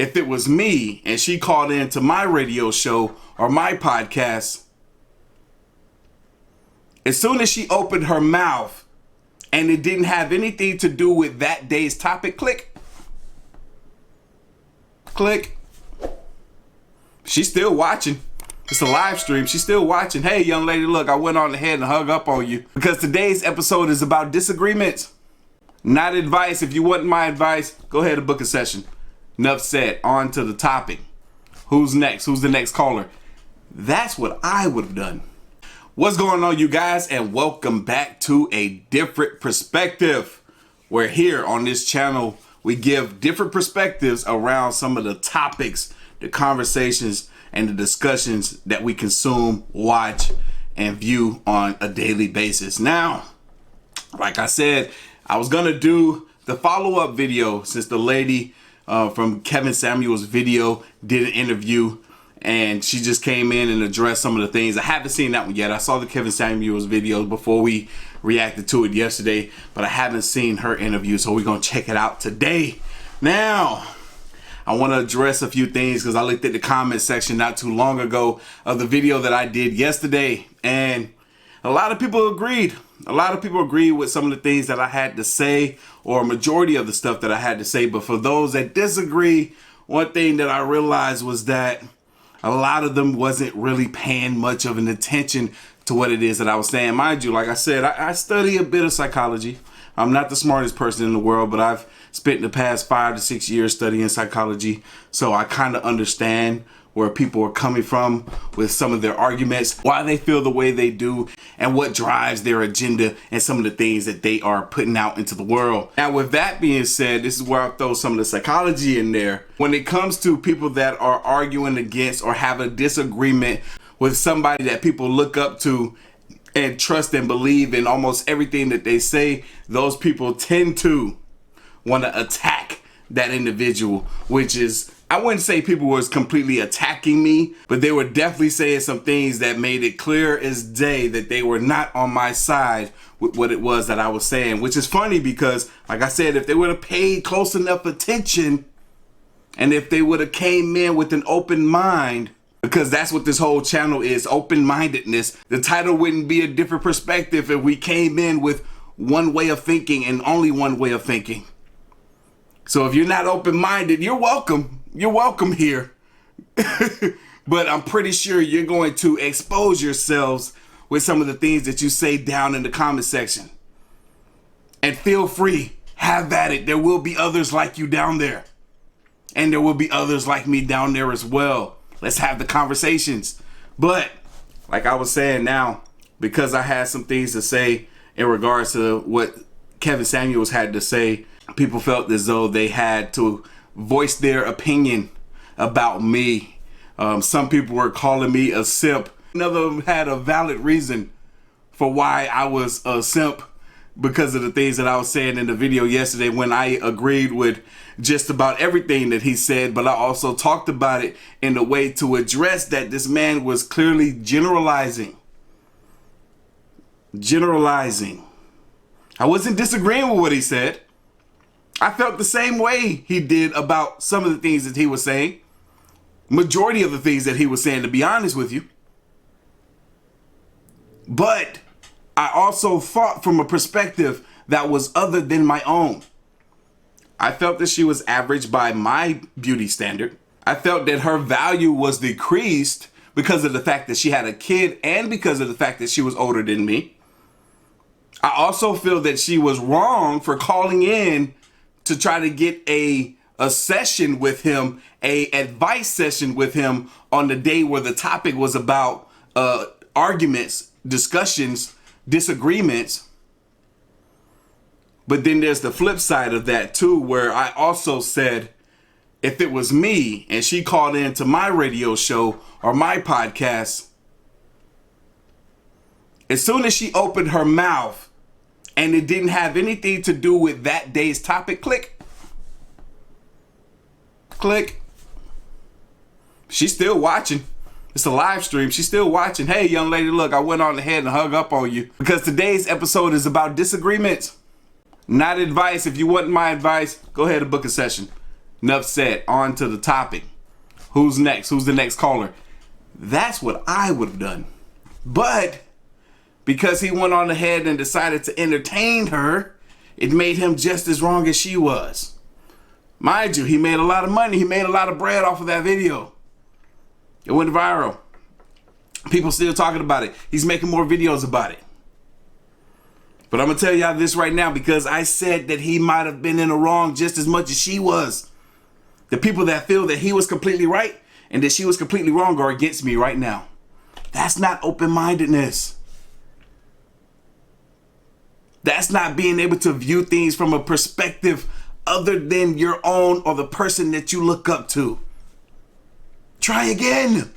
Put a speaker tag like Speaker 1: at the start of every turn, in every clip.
Speaker 1: if it was me and she called into my radio show or my podcast, as soon as she opened her mouth and it didn't have anything to do with that day's topic, click. She's still watching. It's a live stream. She's still watching. Hey, young lady, look, I went on ahead and hung up on you because today's episode is about disagreements, not advice. If you want my advice, go ahead and book a session. Enough said. On to the topic. Who's next? Who's the next caller? That's what I would have done. What's going on, you guys, and welcome back to A Different Perspective. Where here on this channel, we give different perspectives around some of the topics, the conversations, and the discussions that we consume, watch, and view on a daily basis. Now, like I said, I was gonna do the follow-up video since the lady from Kevin Samuel's video did an interview and she just came in and addressed some of the things. I haven't seen that one yet. I saw the Kevin Samuel's video before we reacted to it yesterday, but I haven't seen her interview, so we're gonna check it out today. Now, I want to address a few things because I looked at the comment section not too long ago of the video that I did yesterday, and a lot of people agreed. A lot of people agreed with some of the things that I had to say, or a majority of the stuff that I had to say. But for those that disagree, one thing that I realized was that a lot of them wasn't really paying much of an attention to what it is that I was saying. Mind you, like I said, I study a bit of psychology. I'm not the smartest person in the world, but I've spent the past 5 to 6 years studying psychology. So I kind of understand where people are coming from with some of their arguments, why they feel the way they do, and what drives their agenda and some of the things that they are putting out into the world. Now, with that being said, this is where I throw some of the psychology in there. When it comes to people that are arguing against or have a disagreement with somebody that people look up to and trust and believe in almost everything that they say, those people tend to want to attack that individual, which is, I wouldn't say people was completely attacking me, but they were definitely saying some things that made it clear as day that they were not on my side with what it was that I was saying, which is funny because, like I said, if they would have paid close enough attention and if they would have came in with an open mind, because that's what this whole channel is, open-mindedness, the title wouldn't be A Different Perspective if we came in with one way of thinking and only one way of thinking. So if you're not open-minded, you're welcome. You're welcome here. But I'm pretty sure you're going to expose yourselves with some of the things that you say down in the comment section. And feel free, have at it. There will be others like you down there. And there will be others like me down there as well. Let's have the conversations. But like I was saying now, because I had some things to say in regards to what Kevin Samuels had to say, people felt as though they had to voice their opinion about me. Some people were calling me a simp. None of them had a valid reason for why I was a simp because of the things that I was saying in the video yesterday when I agreed with just about everything that he said, but I also talked about it in a way to address that this man was clearly generalizing. I wasn't disagreeing with what he said. I felt the same way he did about some of the things that he was saying. Majority of the things that he was saying, to be honest with you. But I also thought from a perspective that was other than my own. I felt that she was average by my beauty standard. I felt that her value was decreased because of the fact that she had a kid and because of the fact that she was older than me. I also feel that she was wrong for calling in to try to get a session with him, a advice session with him on the day where the topic was about arguments, discussions, disagreements. But then there's the flip side of that too, where I also said, if it was me and she called into my radio show or my podcast, as soon as she opened her mouth and it didn't have anything to do with that day's topic, click. She's still watching. It's a live stream. She's still watching. Hey, young lady, look, I went on ahead and hung up on you because today's episode is about disagreements, not advice. If you want my advice, go ahead and book a session. Enough said. On to the topic. Who's next? Who's the next caller? That's what I would have done. But because he went on ahead and decided to entertain her, it made him just as wrong as she was. Mind you, he made a lot of money. He made a lot of bread off of that video. It went viral. People still talking about it. He's making more videos about it. But I'm going to tell y'all this right now because I said that he might have been in the wrong just as much as she was. The people that feel that he was completely right and that she was completely wrong are against me right now. That's not open-mindedness. That's not being able to view things from a perspective other than your own or the person that you look up to. Try again.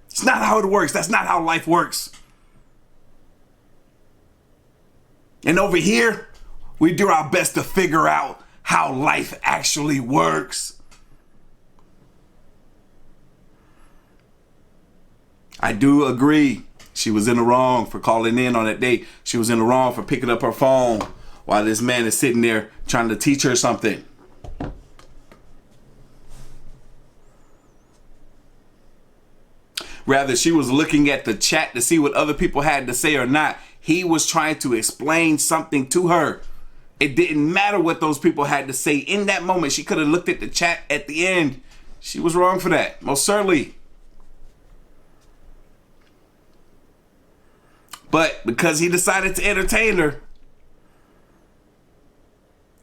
Speaker 1: It's not how it works. That's not how life works. And over here, we do our best to figure out how life actually works. I do agree. She was in the wrong for calling in on that date. She was in the wrong for picking up her phone while this man is sitting there trying to teach her something. Rather, she was looking at the chat to see what other people had to say or not. He was trying to explain something to her. It didn't matter what those people had to say in that moment. She could have looked at the chat at the end. She was wrong for that, most certainly. But because he decided to entertain her,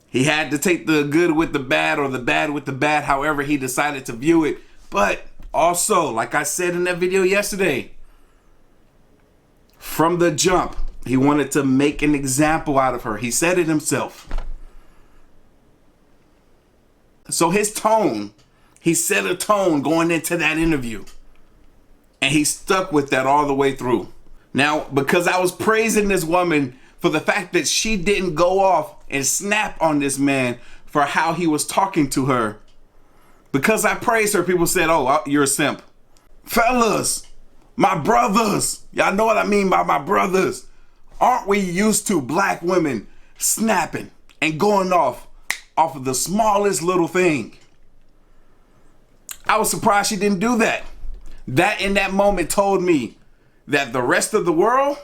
Speaker 1: he had to take the good with the bad or the bad with the bad, however he decided to view it. But also, like I said in that video yesterday, from the jump, he wanted to make an example out of her. He said it himself. So his tone, he set a tone going into that interview. And he stuck with that all the way through. Now, because I was praising this woman for the fact that she didn't go off and snap on this man for how he was talking to her, because I praised her, people said, oh, you're a simp. Fellas, my brothers, y'all know what I mean by my brothers. Aren't we used to black women snapping and going off of the smallest little thing? I was surprised she didn't do that. That in that moment told me that the rest of the world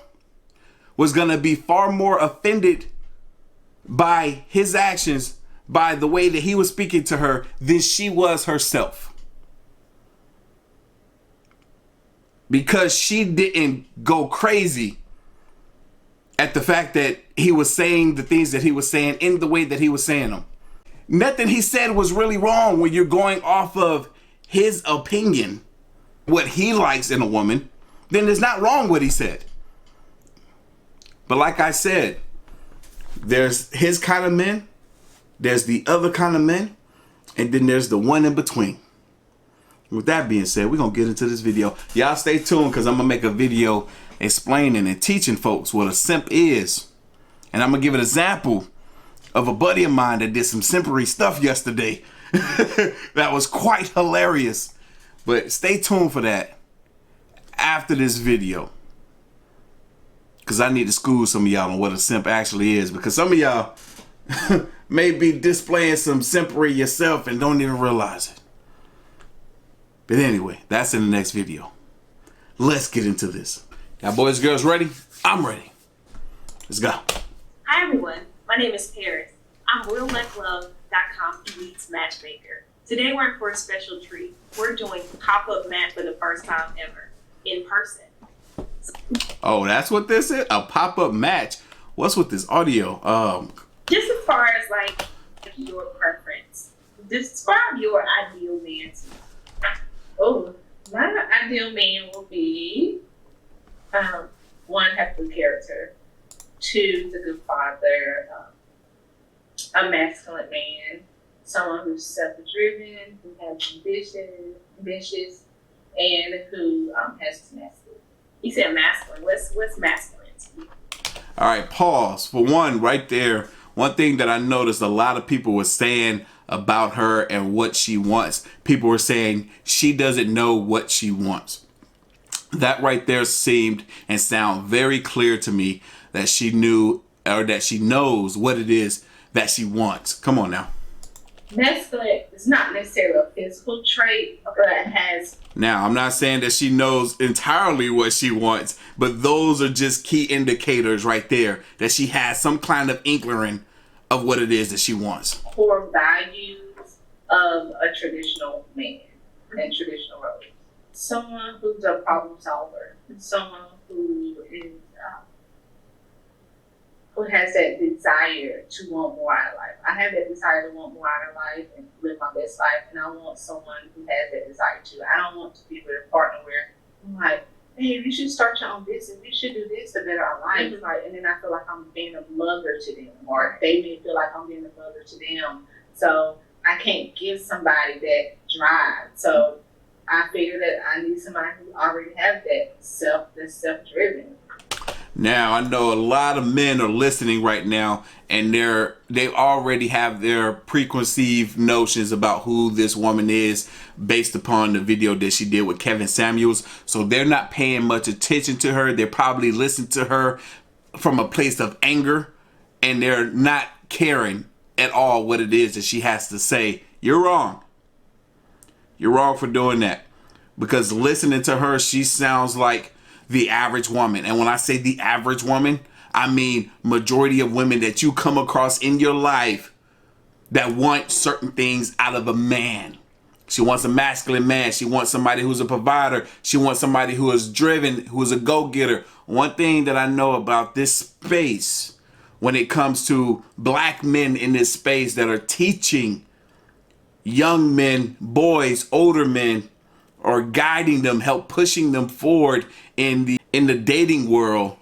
Speaker 1: was going to be far more offended by his actions, by the way that he was speaking to her, than she was herself. Because she didn't go crazy at the fact that he was saying the things that he was saying in the way that he was saying them. Nothing he said was really wrong when you're going off of his opinion, what he likes in a woman. Then it's not wrong what he said. But like I said, there's his kind of men, there's the other kind of men, and then there's the one in between. With that being said, we're going to get into this video. Y'all stay tuned because I'm going to make a video explaining and teaching folks what a simp is. And I'm going to give an example of a buddy of mine that did some simpery stuff yesterday. That was quite hilarious. But stay tuned for that after this video, because I need to school some of y'all on what a simp actually is, because some of y'all may be displaying some simpery yourself and don't even realize it. But anyway, that's in the next video. Let's get into this. Y'all boys and girls ready? I'm ready. Let's go.
Speaker 2: Hi everyone, my name is Paris. I'm RealMakeLove.com Elite's matchmaker. Today we're in for a special treat. We're doing pop-up match for the first time ever, in person.
Speaker 1: Oh, that's what this is? A pop-up match? What's with this audio?
Speaker 2: Just as far as like your preference, describe your ideal man to me. Oh, my ideal man will be one, have good character, two, a good father, a masculine man, someone who's self-driven, who has ambitious, and who has masculine. He said masculine. What's masculine to you?
Speaker 1: All right, pause. For one, right there, one thing that I noticed a lot of people were saying about her and what she wants. People were saying she doesn't know what she wants. That right there seemed and sound very clear to me that she knew, or that she knows what it is that she wants. Come on now.
Speaker 2: masculine is not necessarily a physical trait, but it has.
Speaker 1: Now, I'm not saying that she knows entirely what she wants, but those are just key indicators right there that she has some kind of inkling of what it is that she wants.
Speaker 2: Core values of a traditional man and traditional roles. Someone who's a problem solver, someone who is who has that desire to want more out of life. I have that desire to want more out of life and live my best life, and I want someone who has that desire too. I don't want to be with a partner where I'm like, hey, you should start your own business. You should do this to better our life. Mm-hmm. Like, and then I feel like I'm being a mother to them, or they may feel like I'm being a mother to them. So I can't give somebody that drive. So I figure that I need somebody who already has that's self-driven.
Speaker 1: Now, I know a lot of men are listening right now, and they already have their preconceived notions about who this woman is based upon the video that she did with Kevin Samuels. So they're not paying much attention to her. They're probably listening to her from a place of anger, and they're not caring at all what it is that she has to say. You're wrong. You're wrong for doing that. Because listening to her, she sounds like the average woman. And when I say the average woman, I mean majority of women that you come across in your life that want certain things out of a man. She wants a masculine man. She wants somebody who's a provider. She wants somebody who is driven, who is a go-getter. One thing that I know about this space when it comes to black men in this space that are teaching young men, boys, older men, or guiding them, help pushing them forward in the dating world.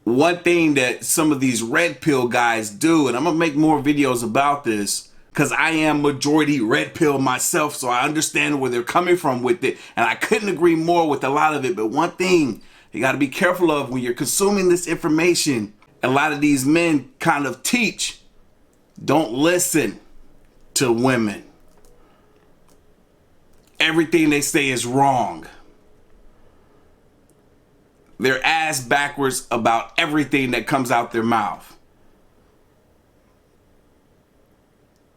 Speaker 1: One thing that some of these red pill guys do, and I'm gonna make more videos about this because I am majority red pill myself, so I understand where they're coming from with it, and I couldn't agree more with a lot of it. But one thing you got to be careful of when you're consuming this information, a lot of these men kind of teach, don't listen to women. Everything they say is wrong. They're ass backwards about everything that comes out their mouth.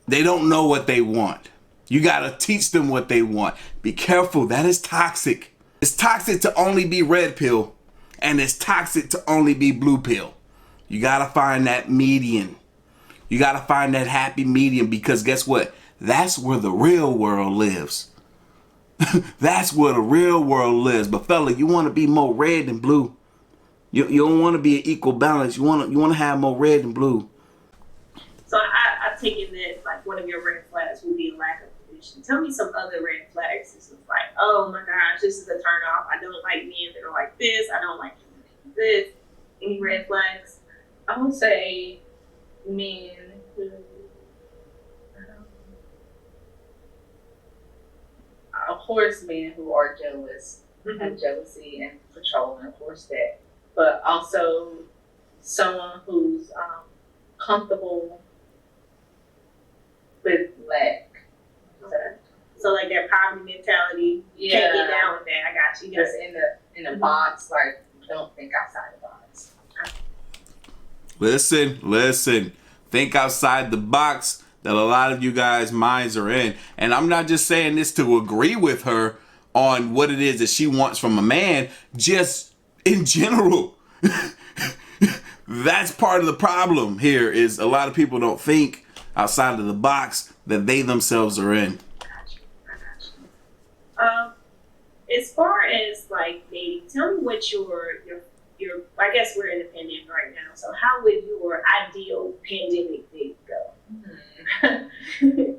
Speaker 1: They don't know what they want. You got to teach them what they want. Be careful. That is toxic. It's toxic to only be red pill, and it's toxic to only be blue pill. You got to find that median. You got to find that happy medium, because guess what? That's where the real world lives. That's where the real world lives. But fella, you want to be more red than blue. You don't want to be an equal balance. You want to have more red than blue.
Speaker 2: So I take it that like one of your red flags will be a lack of ambition. Tell me some other red flags. This is like, oh my gosh, this is a turn off. I don't like men that are like this. I don't like this. Any red flags? I would say men who of course, men who are jealous, have jealousy and control, and of course that. But also someone who's comfortable with lack. So like that poverty mentality, can't get down with that. I got you. Just in the box, like don't think outside the box.
Speaker 1: Listen. Think outside the box that a lot of you guys' minds are in. And I'm not just saying this to agree with her on what it is that she wants from a man, just in general. That's part of the problem here, is a lot of people don't think outside of the box that they themselves are in.
Speaker 2: I got you. As far as like dating, tell me what your I guess we're in a pandemic right now, so how would your ideal pandemic date go?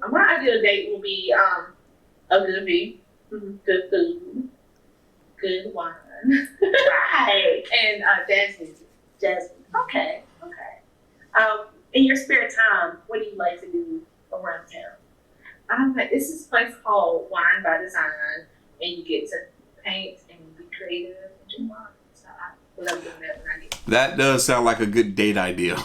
Speaker 2: My ideal date will be a good view, good food, good wine, right, and jazz music. Okay. In your spare time, what do you like to do around town? This is a place called Wine by Design, and you get to paint and be creative and do wine. So I love doing that when I get.
Speaker 1: That does sound like a good date idea.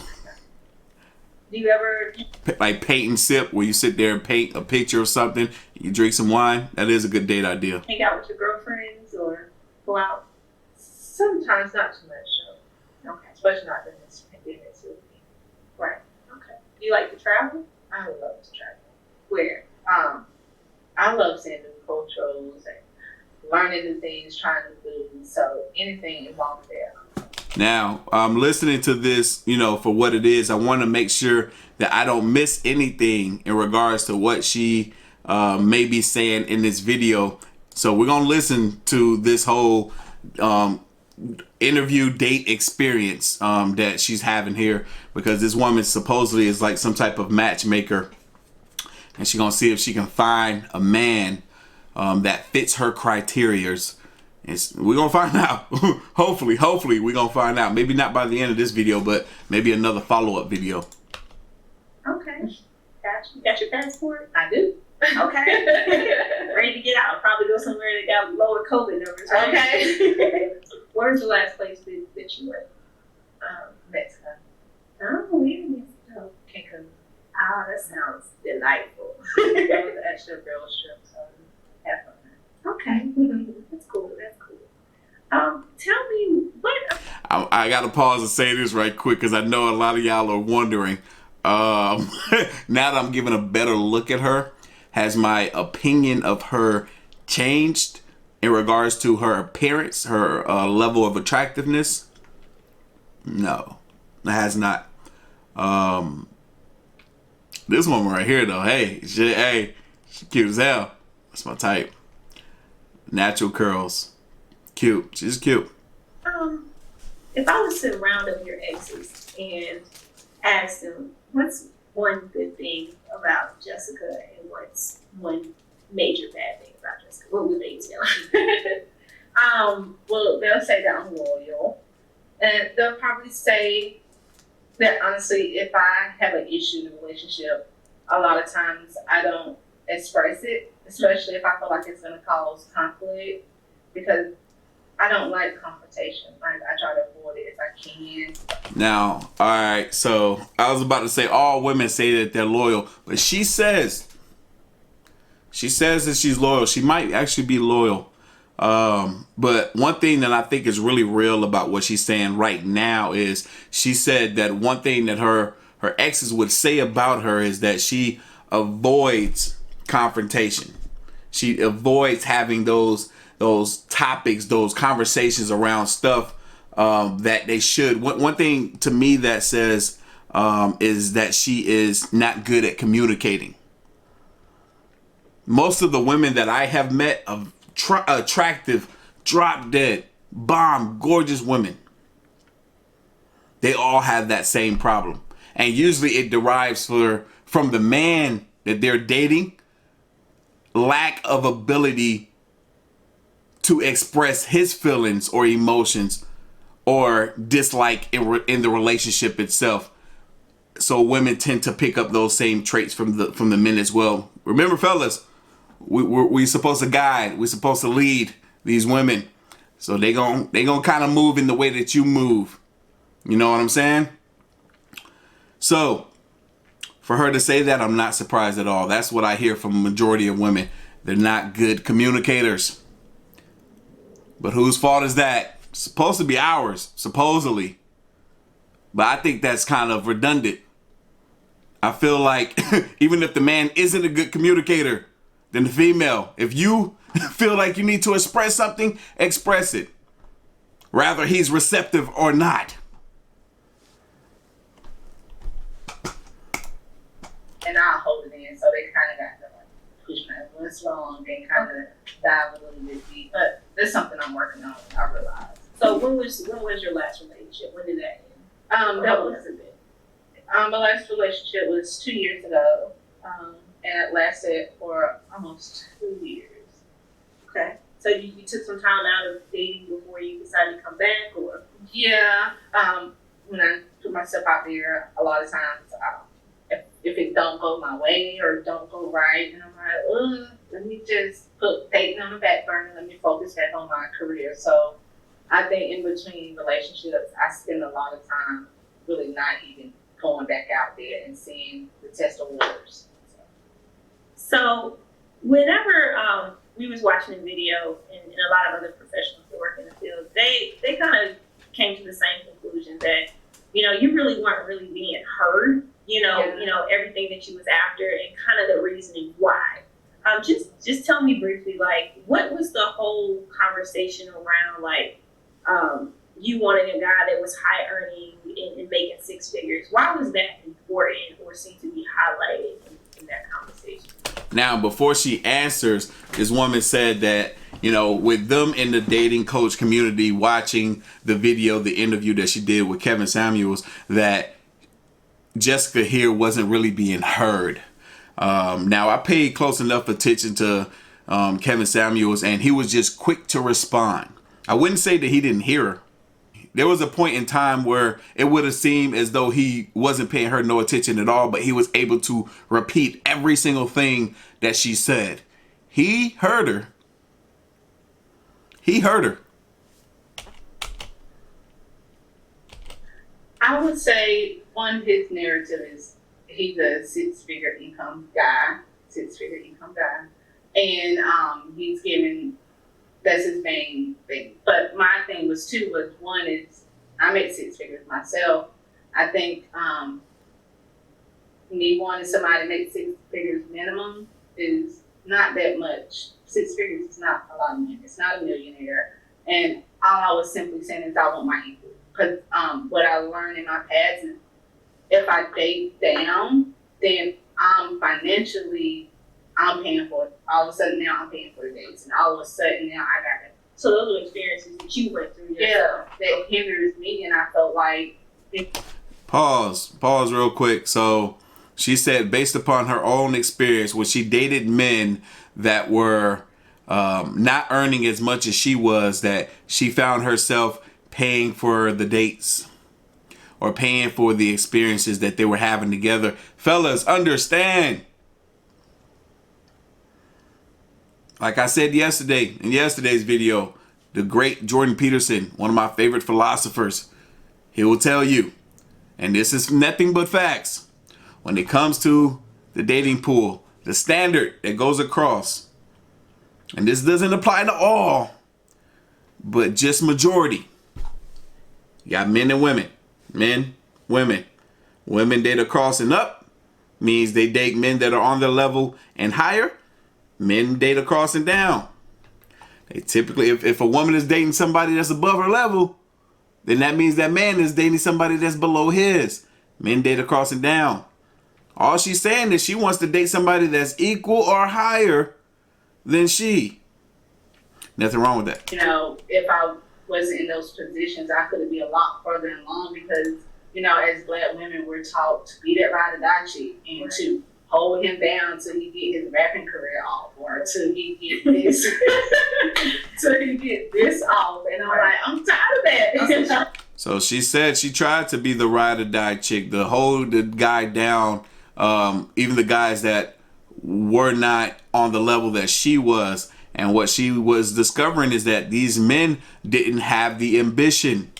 Speaker 2: Do you ever
Speaker 1: like paint and sip, where you sit there and paint a picture of something, you drink some wine? That is a good date idea.
Speaker 2: Hang out with your girlfriends or go out? Sometimes, not too much. Okay, especially not during this pandemic. Right. Okay. You like to travel?
Speaker 3: I love to travel.
Speaker 2: Where?
Speaker 3: I love seeing new cultures and learning new things, trying new foods. So anything involved there.
Speaker 1: Now, listening to this, for what it is, I want to make sure that I don't miss anything in regards to what she may be saying in this video. So we're going to listen to this whole interview date experience that she's having here, because this woman supposedly is like some type of matchmaker, and she's going to see if she can find a man that fits her criterias. We're going to find out. Hopefully we're going to find out. Maybe not by the end of this video, but maybe another follow-up video.
Speaker 2: Okay. Got you. Got your passport?
Speaker 3: I do.
Speaker 2: Okay. Ready to get out. Probably go somewhere that got lower COVID numbers, right?
Speaker 3: Okay.
Speaker 2: Where's the last place that you went?
Speaker 3: Mexico.
Speaker 2: Oh, we're in Mexico.
Speaker 3: Cancun.
Speaker 2: Ah, that sounds delightful.
Speaker 3: That was actually a girls trip, so have fun.
Speaker 2: Okay. That's cool. That's cool. Tell me what.
Speaker 1: I got to pause and say this right quick, because I know a lot of y'all are wondering. Now that I'm giving a better look at her, has my opinion of her changed in regards to her appearance, her level of attractiveness? No, it has not. This woman right here, though, she cute as hell. That's my type. Natural curls. Cute. She's cute.
Speaker 2: If I was to round up your exes and ask them, what's one good thing about Jessica and what's one major bad thing about Jessica, what would they tell?
Speaker 3: Well, they'll say that I'm loyal, and they'll probably say that honestly, if I have an issue in a relationship, a lot of times I don't express it, especially if I feel like it's going to cause conflict, because I don't like confrontation. Like, I try to avoid it if I can.
Speaker 1: Now, all right, so I was about to say all women say that they're loyal, but she says that she's loyal. She might actually be loyal. But one thing that I think is really real about what she's saying right now is she said that one thing that her exes would say about her is that she avoids confrontation. She avoids having those topics, those conversations around stuff that they should. One thing to me that says is that she is not good at communicating. Most of the women that I have met are attractive, drop dead, bomb, gorgeous women. They all have that same problem. And usually it derives from the man that they're dating, lack of ability to express his feelings or emotions or dislike in the relationship itself. So women tend to pick up those same traits from the men as well. Remember, fellas, we're supposed to guide, we're supposed to lead these women. So they gon' kind of move in the way that you move. You know what I'm saying? So for her to say that, I'm not surprised at all. That's what I hear from a majority of women. They're not good communicators. But whose fault is that? It's supposed to be ours, supposedly. But I think that's kind of redundant. I feel like even if the man isn't a good communicator, then the female, if you feel like you need to express something, express it. Rather he's receptive or not.
Speaker 3: And I'll hold it in, so they kind of got to push my once long and kind of dive a little bit deep. But there's something I'm working on, I realize.
Speaker 2: So when was your last relationship? When did that end?
Speaker 3: That was my last relationship was 2 years ago, and it lasted for almost 2 years.
Speaker 2: Okay. So you took some time out of dating before you decided to come back, or?
Speaker 3: Yeah. When I put myself out there, a lot of times, if it don't go my way or don't go right, and I'm like, let me just put dating on the back burner. Let me focus back on my career. So I think in between relationships, I spend a lot of time really not even going back out there and seeing the test of waters.
Speaker 2: So whenever we was watching a video, and a lot of other professionals that work in the field, they kind of came to the same conclusion that, you really weren't really being heard everything that you was after and kind of the reasoning why. Just tell me briefly, like, what was the whole conversation around, like, you wanted a guy that was high earning and making six figures? Why was that important or seemed to be highlighted in that conversation?
Speaker 1: Now, before she answers, this woman said that, with them in the dating coach community watching the video, the interview that she did with Kevin Samuels, that Jessica here wasn't really being heard. Now, I paid close enough attention to Kevin Samuels, and he was just quick to respond. I wouldn't say that he didn't hear her. There was a point in time where it would have seemed as though he wasn't paying her no attention at all, but he was able to repeat every single thing that she said. He heard her. He heard her.
Speaker 3: I would say, his narrative is he's a six-figure income guy, and he's giving, that's his main thing. But my thing was one is I make six figures myself. I think me wanting somebody to make six figures minimum is not that much. Six figures is not a lot of money. It's not a millionaire. And all I was simply saying is I want my equal. Because what I learned in my past is if I date down, then I'm paying for it. All of a sudden now I'm paying for the dates. And all of a sudden now I got it.
Speaker 2: So those are experiences that you went through yourself.
Speaker 3: Yeah, that hinders me, and I felt like...
Speaker 1: Pause real quick. So she said based upon her own experience, when she dated men that were not earning as much as she was, that she found herself paying for the dates or paying for the experiences that they were having together. Fellas, understand. Like I said yesterday, in yesterday's video, the great Jordan Peterson, one of my favorite philosophers, he will tell you, and this is nothing but facts, when it comes to the dating pool, the standard that goes across, and this doesn't apply to all, but just majority. You got men and women. Men, women. Women date across and up means they date men that are on their level and higher. Men date across and down. They typically, if a woman is dating somebody that's above her level, then that means that man is dating somebody that's below his. Men date across and down. All she's saying is she wants to date somebody that's equal or higher than she. Nothing wrong with that.
Speaker 3: If I wasn't in those positions, I could be a lot further along because, as Black women, we're taught to be that ride or die chick and to hold him down till he get his rapping career off, or till he get this, off. And I'm like, I'm tired of that.
Speaker 1: So she said she tried to be the ride or die chick, to hold the guy down, even the guys that were not on the level that she was. And what she was discovering is that these men didn't have the ambition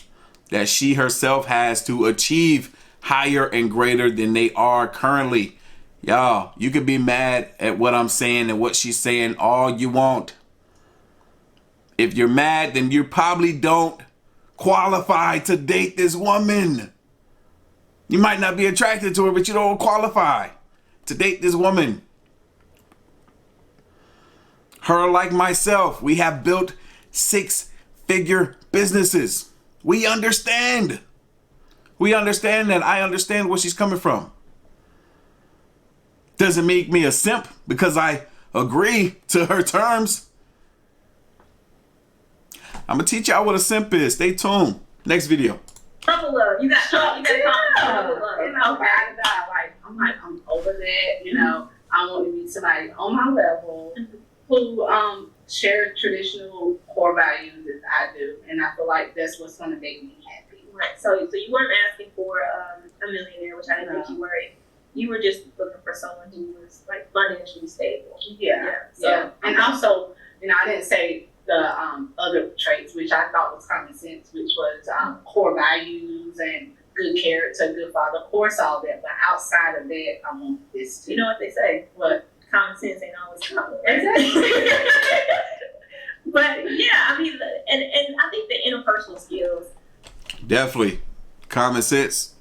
Speaker 1: that she herself has to achieve higher and greater than they are currently. Y'all, you could be mad at what I'm saying and what she's saying all you want. If you're mad, then you probably don't qualify to date this woman. You might not be attracted to her, but you don't qualify to date this woman. Her, like myself, we have built six-figure businesses. We understand. We understand that. I understand where she's coming from. Doesn't make me a simp because I agree to her terms. I'm going to teach y'all what a simp is. Stay tuned. Next video.
Speaker 2: Trouble love. You got trouble love.
Speaker 3: I'm over that. I want to meet somebody on my level who share traditional core values as I do, and I feel like that's what's going to make me happy.
Speaker 2: Right. So you weren't asking for a millionaire, which I didn't think you were. You were just looking for someone who was like financially stable.
Speaker 3: Yeah. And also, I didn't say the other traits, which I thought was common sense, which was core values and good character, good father. Of course, all that. But outside of that, I want this too.
Speaker 2: You know what they say?
Speaker 3: What?
Speaker 2: Common sense ain't always common.
Speaker 3: Exactly.
Speaker 2: But yeah, I mean, and I think the interpersonal skills.
Speaker 1: Definitely. Common sense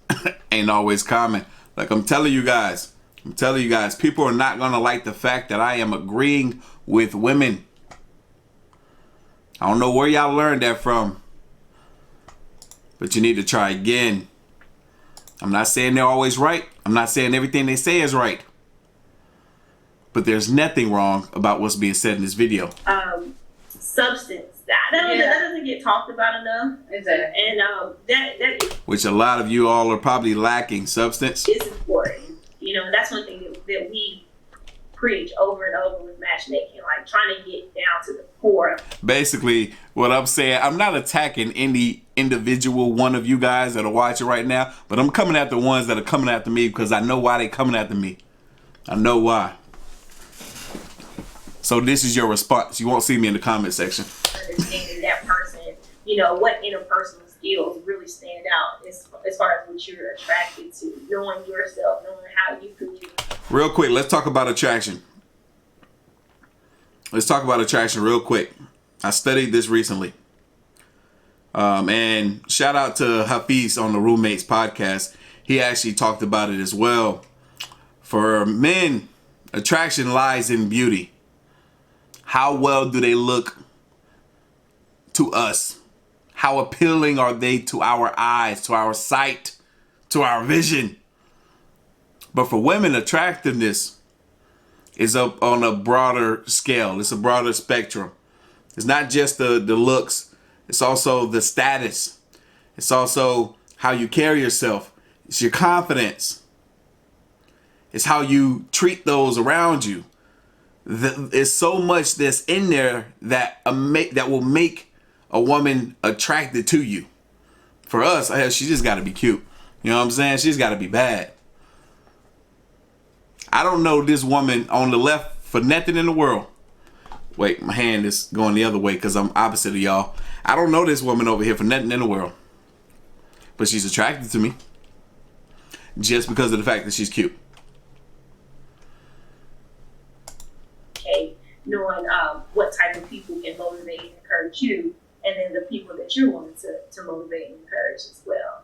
Speaker 1: ain't always common. Like I'm telling you guys, people are not gonna like the fact that I am agreeing with women. I don't know where y'all learned that from, but you need to try again. I'm not saying they're always right. I'm not saying everything they say is right. But there's nothing wrong about what's being said in this video.
Speaker 2: Substance. That doesn't get talked about enough.
Speaker 3: Exactly.
Speaker 2: And that
Speaker 1: which a lot of you all are probably lacking. Substance
Speaker 2: is important. You know, that's one thing that we preach over and over with matchmaking, like trying to get down to the core.
Speaker 1: Basically, what I'm saying, I'm not attacking any individual one of you guys that are watching right now, but I'm coming at the ones that are coming after me because I know why they're coming after me. I know why. So this is your response. You won't see me in the comment section.
Speaker 2: Understanding that person, you know, what interpersonal skills really stand out as far as what you're attracted to, knowing yourself, knowing how you communicate.
Speaker 1: Real quick, let's talk about attraction. Let's talk about attraction real quick. I studied this recently. And shout out to Hafiz on the Roommates podcast. He actually talked about it as well. For men, attraction lies in beauty. How well do they look to us? How appealing are they to our eyes, to our sight, to our vision? But for women, attractiveness is up on a broader scale. It's a broader spectrum. It's not just the looks. It's also the status. It's also how you carry yourself. It's your confidence. It's how you treat those around you. There's so much that's in there that will make a woman attracted to you. For us, she just got to be cute. You know what I'm saying? She's got to be bad. I don't know this woman on the left for nothing in the world. Wait, my hand is going the other way because I'm opposite of y'all. I don't know this woman over here for nothing in the world. But she's attracted to me. Just because of the fact that she's cute.
Speaker 2: Knowing what type of people can motivate and encourage you, and then the people that you're wanting to motivate and encourage as well.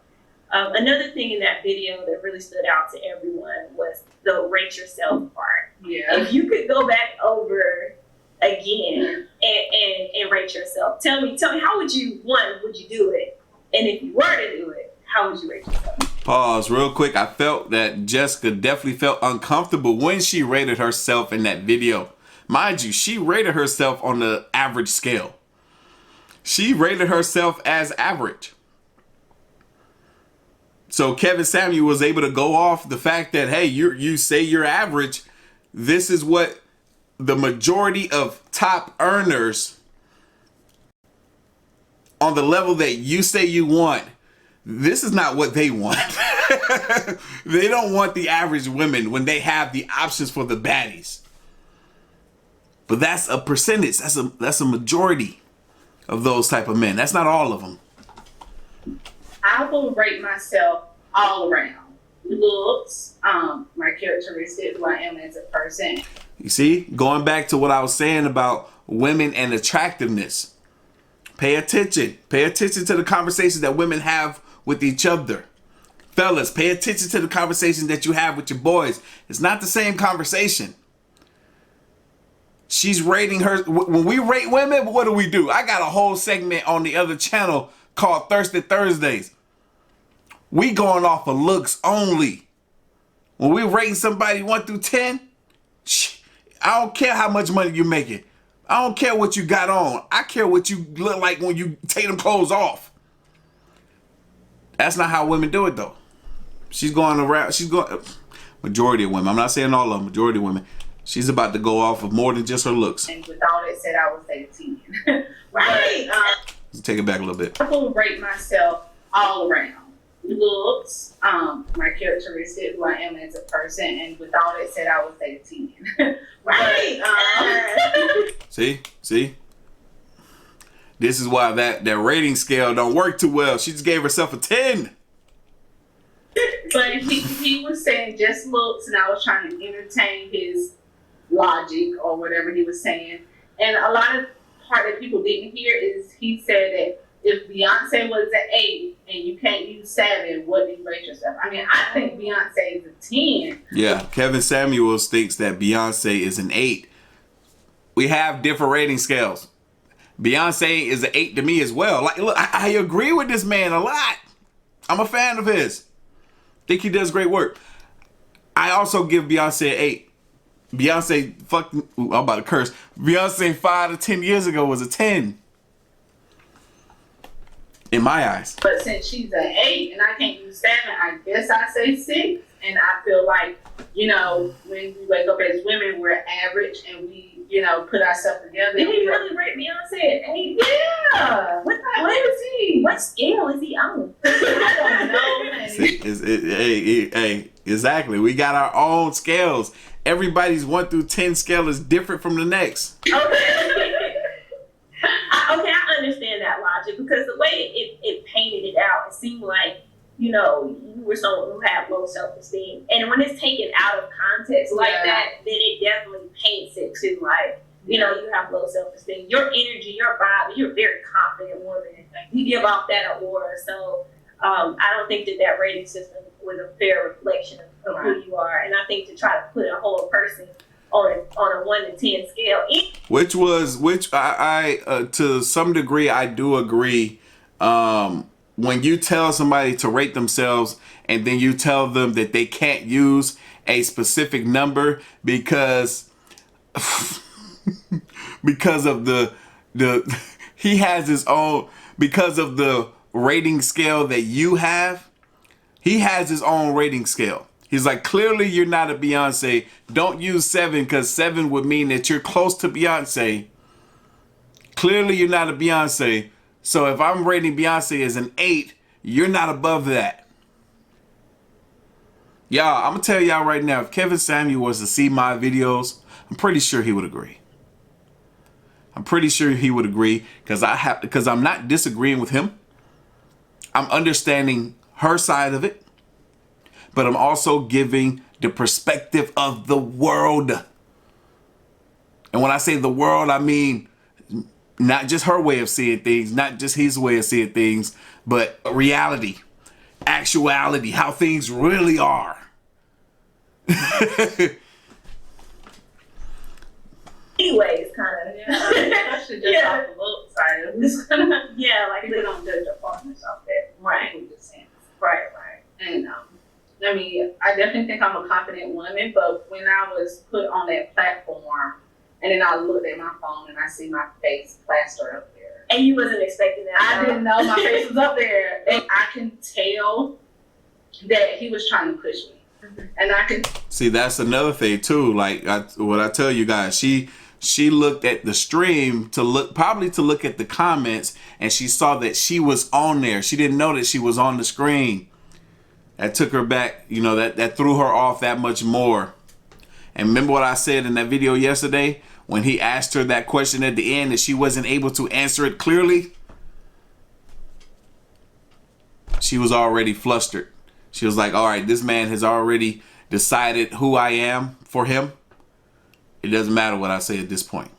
Speaker 2: Another thing in that video that really stood out to everyone was the rate yourself part.
Speaker 3: Yeah.
Speaker 2: If you could go back over again and rate yourself, tell me how would you do it? And if you were to do it, how would you rate yourself?
Speaker 1: Pause real quick. I felt that Jessica definitely felt uncomfortable when she rated herself in that video. Mind you, she rated herself on the average scale. She rated herself as average. So Kevin Samuel was able to go off the fact that, hey, you say you're average. This is what the majority of top earners on the level that you say you want, this is not what they want. They don't want the average women when they have the options for the baddies. But that's a percentage. That's a majority of those type of men. That's not all of them.
Speaker 3: I will rate myself all around. Looks, my characteristics, who I am as a person.
Speaker 1: You see, going back to what I was saying about women and attractiveness. Pay attention. Pay attention to the conversations that women have with each other. Fellas, pay attention to the conversations that you have with your boys. It's not the same conversation. She's rating her. When we rate women, what do? I got a whole segment on the other channel called Thirsty Thursdays. We going off of looks only. When we rating somebody 1 through 10, I don't care how much money you're making. I don't care what you got on. I care what you look like when you take them clothes off. That's not how women do it though. She's going around. Majority of women. I'm not saying all of them. Majority of women. She's about to go off of more than just her looks.
Speaker 3: And with all that said, I would say 10.
Speaker 2: Right.
Speaker 1: Let's take it back a little bit.
Speaker 3: I will rate myself all around. Looks, my characteristics, who I am as a person, and with all that said, I would say 10.
Speaker 2: Right.
Speaker 1: See? This is why that rating scale don't work too well. She just gave herself a 10.
Speaker 3: But he was saying just looks, and I was trying to entertain his logic or whatever he was saying. And a lot of part that people didn't hear is he said that if Beyonce was an 8 and you can't use 7, what do you rate yourself? I mean, I think Beyonce is a 10.
Speaker 1: Yeah, Kevin Samuels thinks that Beyonce is an 8. We have different rating scales. Beyonce is an 8 to me as well. Like, look, I agree with this man a lot. I'm a fan of his. Think he does great work. I also give Beyonce an 8. Beyonce, I'm about to curse. Beyonce 5 to 10 years ago was a 10. In my eyes.
Speaker 3: But since she's an 8 and I can't use 7, I guess I say 6. And I feel like, you know, when we wake up as women, we're average and we, you know, put ourselves together.
Speaker 2: Did he really rate Beyonce at 8?
Speaker 3: Yeah. What is he?
Speaker 2: What scale is he on?
Speaker 3: I don't know.
Speaker 1: Hey, exactly. We got our own scales. Everybody's 1 through 10 scale is different from the next.
Speaker 2: Okay, I understand that logic because the way it painted it out, it seemed like, you know, you were someone who had low self-esteem. And when it's taken out of context like that, then it definitely paints it to like, you know, you have low self-esteem. Your energy, your vibe, you're a very confident woman. You give off that aura. So I don't think that rating system was a fair reflection of who you are. And I think to try to put a whole person on a 1 to 10 scale.
Speaker 1: Which I to some degree I do agree. When you tell somebody to rate themselves and then you tell them that they can't use a specific number because of the he has his own, because of the rating scale that you have, he has his own rating scale. He's like, clearly you're not a Beyonce. Don't use 7 because 7 would mean that you're close to Beyonce. Clearly you're not a Beyonce. So if I'm rating Beyonce as an 8, you're not above that. Y'all, I'm going to tell y'all right now, if Kevin Samuel was to see my videos, I'm pretty sure he would agree. I'm pretty sure he would agree because I'm not disagreeing with him. I'm understanding her side of it. But I'm also giving the perspective of the world. And when I say the world, I mean not just her way of seeing things, not just his way of seeing things, but reality, actuality, how things really are.
Speaker 2: Anyways, kind of.
Speaker 3: Yeah, I should just off the look side.
Speaker 2: Yeah, like
Speaker 3: people don't judge their partners off that.
Speaker 2: Right.
Speaker 3: Who just saying.
Speaker 2: Right.
Speaker 3: And I mean, I definitely think I'm a confident woman, but when I was put on that platform, and then I looked at my phone and I see my face plastered up there.
Speaker 2: And you wasn't expecting that.
Speaker 3: I didn't know my face was up there. And I can tell that he was trying to push me. Mm-hmm. And I can
Speaker 1: see, that's another thing too. Like what I tell you guys, she looked at the stream to look at the comments, and she saw that she was on there. She didn't know that she was on the screen. That took her back, you know, that threw her off that much more. And remember what I said in that video yesterday when he asked her that question at the end and she wasn't able to answer it clearly? She was already flustered. She was like, all right, this man has already decided who I am for him. It doesn't matter what I say at this point.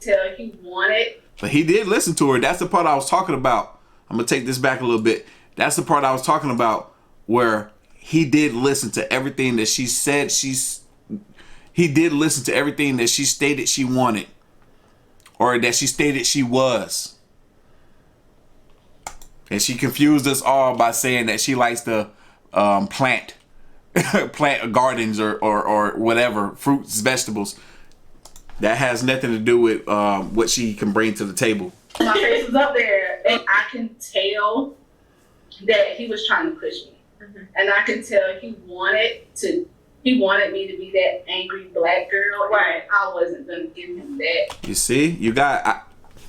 Speaker 3: Tell he wanted.
Speaker 1: But he did listen to her. That's the part I was talking about. I'm going to take this back a little bit. That's the part I was talking about where he did listen to everything that she said. He did listen to everything that she stated she wanted or that she stated she was. And she confused us all by saying that she likes to plant gardens or whatever, fruits, vegetables. That has nothing to do with what she can bring to the table.
Speaker 3: My face was up there, and I can tell that he was trying to push me. Mm-hmm. And I can tell he wanted me to be that angry black girl. Right. I wasn't going to give him that.
Speaker 1: You see,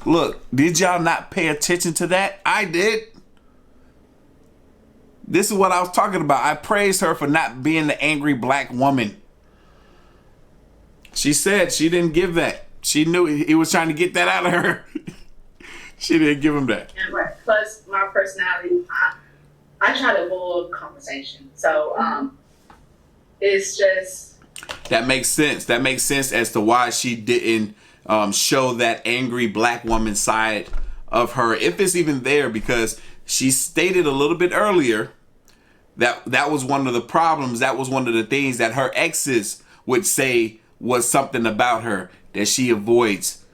Speaker 1: look, did y'all not pay attention to that? I did. This is what I was talking about. I praised her for not being the angry black woman. She said she didn't give that. She knew he was trying to get that out of her. She didn't give him that.
Speaker 3: And right. Plus, my personality, I try to avoid conversation. So, it's just...
Speaker 1: That makes sense. That makes sense as to why she didn't show that angry black woman side of her, if it's even there, because she stated a little bit earlier that was one of the problems. That was one of the things that her exes would say was something about her, that she avoids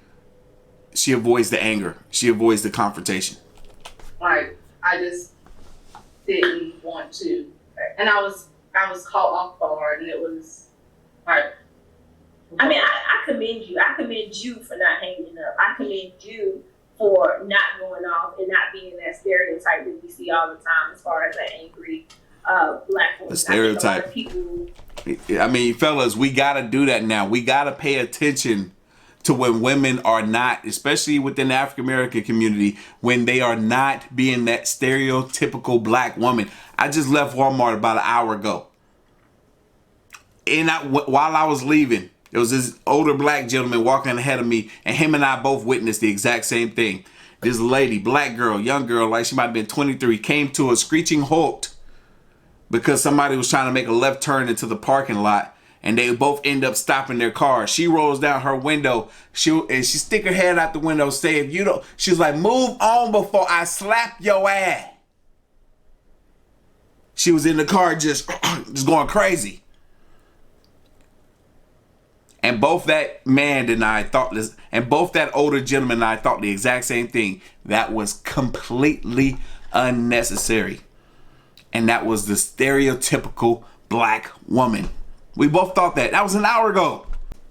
Speaker 1: the anger. She avoids the confrontation.
Speaker 3: Like, I just didn't want to. And I was caught off guard, and it was like,
Speaker 2: I mean, I commend you. I commend you for not hanging up. I commend you for not going off and not being that stereotype that we see all the time as far as an angry black woman.
Speaker 1: The stereotype. I mean, fellas, we gotta do that now. We gotta pay attention to when women are not, especially within the African American community, when they are not being that stereotypical black woman. I just left Walmart about an hour ago, and while I was leaving, there was this older black gentleman walking ahead of me, and him and I both witnessed the exact same thing. This lady, black girl, young girl, like she might have been 23, came to a screeching halt because somebody was trying to make a left turn into the parking lot, and they both end up stopping their car. She rolls down her window, and she stick her head out the window, say, "If you don't," she's like, "Move on before I slap your ass." She was in the car just going crazy. And both that man and I thought this, and both that older gentleman and I thought the exact same thing. That was completely unnecessary. And that was the stereotypical black woman. We both thought that. That was an hour ago.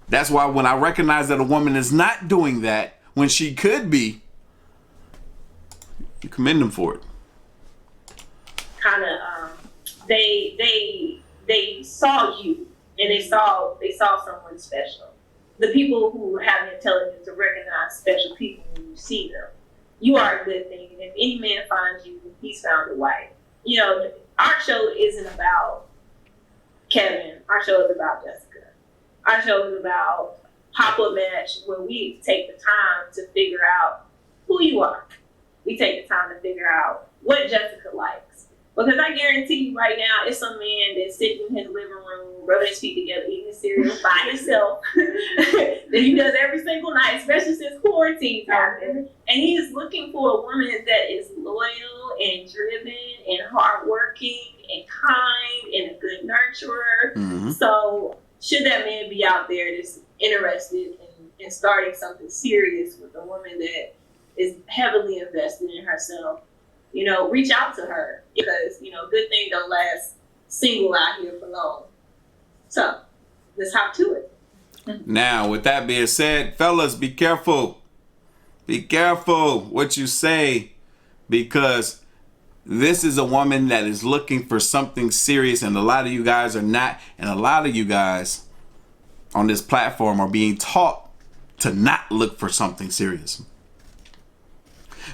Speaker 1: That's why when I recognize that a woman is not doing that when she could be, you commend them for it.
Speaker 2: Kind of, they saw you. And they saw someone special. The people who have the intelligence to recognize special people when you see them. You are a good thing. And if any man finds you, he's found a wife. You know, our show isn't about Kevin. Our show is about Jessica. Our show is about pop-up match, where we take the time to figure out who you are. We take the time to figure out what Jessica likes. Because I guarantee you right now, it's some man that's sitting in his living room, rubbing his feet together, eating his cereal by himself, that he does every single night, especially since quarantine's happened. And he is looking for a woman that is loyal and driven and hardworking and kind and a good nurturer. Mm-hmm. So should that man be out there that's interested in starting something serious with a woman that is heavily invested in herself, you know, reach out to her, because, you know, good thing don't last single out here for long. So let's hop to it.
Speaker 1: Now, with that being said, fellas, be careful. Be careful what you say, because this is a woman that is looking for something serious, and a lot of you guys are not, and a lot of you guys on this platform are being taught to not look for something serious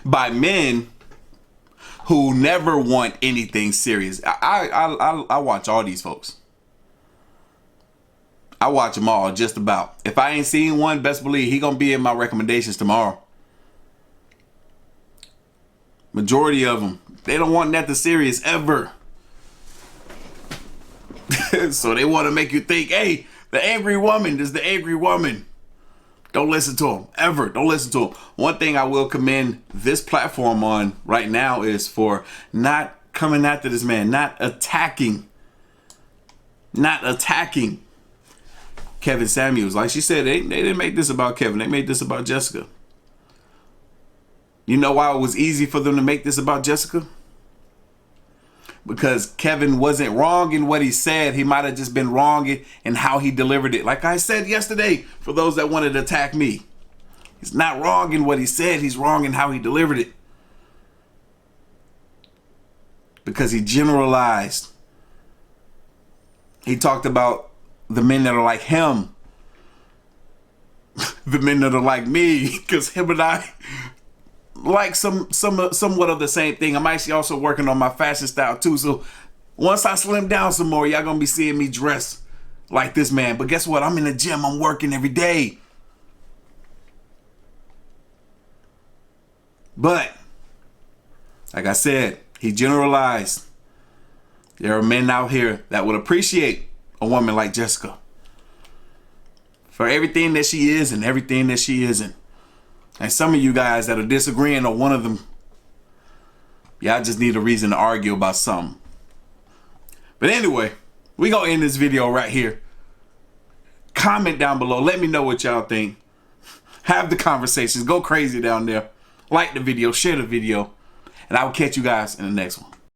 Speaker 1: by men who never want anything serious. I watch all these folks. I watch them all, just about. If I ain't seen one, best believe he gonna be in my recommendations tomorrow. Majority of them, they don't want nothing serious ever. So they want to make you think, hey, the angry woman is the angry woman. Don't listen to them, ever. Don't listen to them. One thing I will commend this platform on right now is for not coming after this man, not attacking Kevin Samuels. Like she said, they didn't make this about Kevin. They made this about Jessica. You know why it was easy for them to make this about Jessica? Because Kevin wasn't wrong in what he said. He might have just been wrong in how he delivered it. Like I said yesterday, for those that wanted to attack me, he's not wrong in what he said. He's wrong in how he delivered it. Because he generalized. He talked about the men that are like him. The men that are like me. Because him and I like somewhat of the same thing. I'm actually also working on my fashion style too. So once I slim down some more, y'all gonna be seeing me dress like this man. But guess what? I'm in the gym. I'm working every day. But like I said, he generalized. There are men out here that would appreciate a woman like Jessica for everything that she is and everything that she isn't. And some of you guys that are disagreeing on one of them, y'all just need a reason to argue about something. But anyway, we gonna end this video right here. Comment down below. Let me know what y'all think. Have the conversations. Go crazy down there. Like the video. Share the video. And I will catch you guys in the next one.